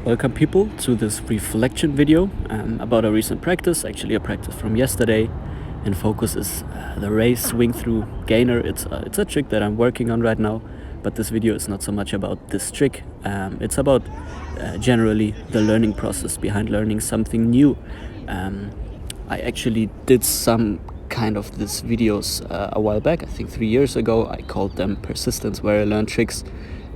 Welcome people to this reflection video about a recent practice, actually a practice from yesterday. In focus is the Raiz Swing through gainer. It's a trick that I'm working on right now, but this video is not so much about this trick. It's about generally the learning process behind learning something new. I actually did some kind of these videos a while back, I think 3 years ago. I called them Persistence, where I learned tricks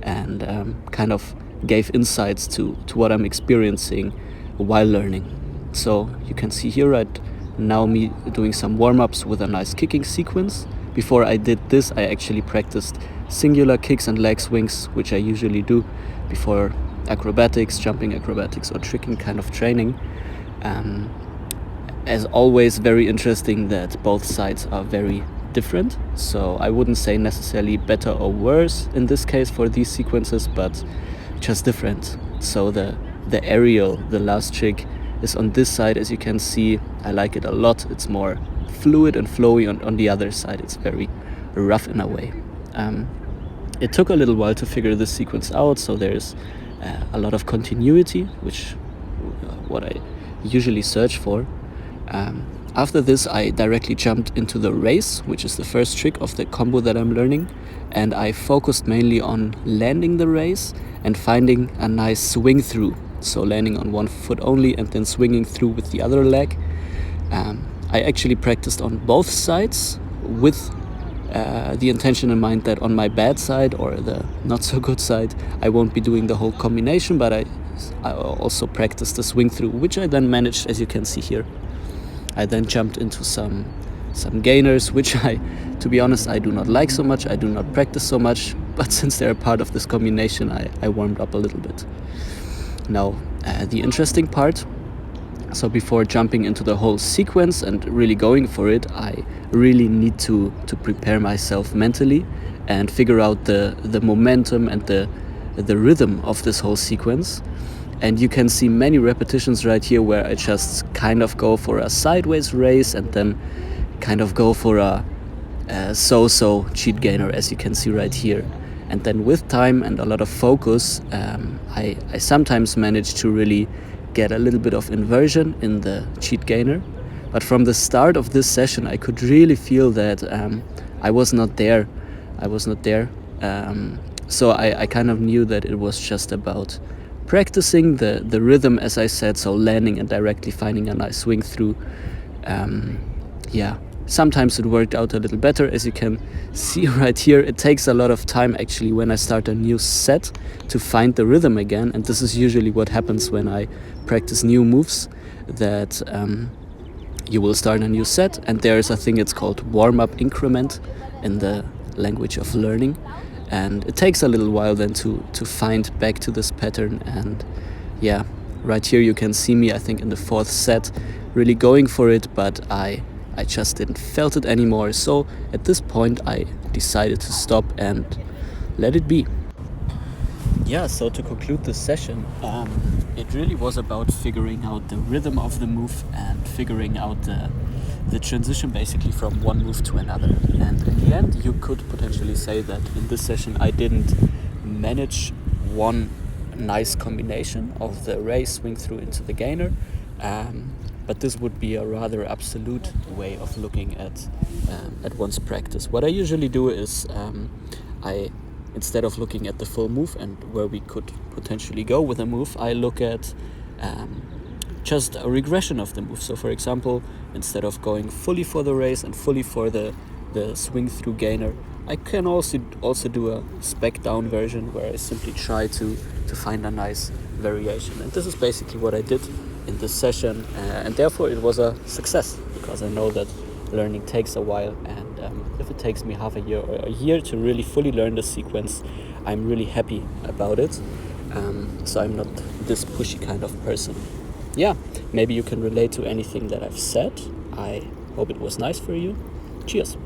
and kind of gave insights to what I'm experiencing while learning. So you can see here right now me doing some warm-ups with a nice kicking sequence. Before I did this, I actually practiced singular kicks and leg swings, which I usually do before acrobatics, jumping acrobatics, or tricking kind of training. As always, very interesting that both sides are very different, so I wouldn't say necessarily better or worse in this case for these sequences, but just different. So the aerial, the last trick, is on this side. As you can see, I like it a lot. It's more fluid and flowy. On the other side, it's very rough in a way. It took a little while to figure this sequence out, so there's a lot of continuity, which what I usually search for. After this, I directly jumped into the Raiz, which is the first trick of the combo that I'm learning, and I focused mainly on landing the Raiz and finding a nice swing through, so landing on one foot only and then swinging through with the other leg. I actually practiced on both sides with the intention in mind that on my bad side, or the not so good side, I won't be doing the whole combination, but I also practiced the swing through, which I then managed, as you can see here. I then jumped into some gainers, which to be honest, I do not like so much. I do not practice so much, but since they're part of this combination, I warmed up a little bit. Now, the interesting part, so before jumping into the whole sequence and really going for it, I really need to prepare myself mentally and figure out the momentum and the rhythm of this whole sequence. And you can see many repetitions right here where I just kind of go for a sideways raise and then kind of go for a so-so cheat gainer, as you can see right here. And then with time and a lot of focus, I sometimes manage to really get a little bit of inversion in the cheat gainer. But from the start of this session, I could really feel that I was not there. So I kind of knew that it was just about practicing the rhythm, as I said, so landing and directly finding a nice swing through. Sometimes it worked out a little better, as you can see right here. It takes a lot of time actually when I start a new set to find the rhythm again, and this is usually what happens when I practice new moves, that you will start a new set and there is a thing, it's called warm-up increment in the language of learning. And it takes a little while then to find back to this pattern. And yeah, right here you can see me, I think in the fourth set, really going for it, but I just didn't felt it anymore. So at this point I decided to stop and let it be. Yeah, so to conclude this session, it really was about figuring out the rhythm of the move and figuring out the transition basically from one move to another. And in the end, you could potentially say that in this session I didn't manage one nice combination of the Raiz swing through into the gainer, but this would be a rather absolute way of looking at one's practice. What I usually do is instead of looking at the full move and where we could potentially go with a move, I look at just a regression of the move. So for example, instead of going fully for the Raiz and fully for the swing through gainer, I can also do a spec down version where I simply try to find a nice variation. And this is basically what I did in this session, and therefore it was a success, because I know that learning takes a while, and if it takes me half a year or a year to really fully learn the sequence, I'm really happy about it. So I'm not this pushy kind of person. Yeah, maybe you can relate to anything that I've said. I hope it was nice for you. Cheers.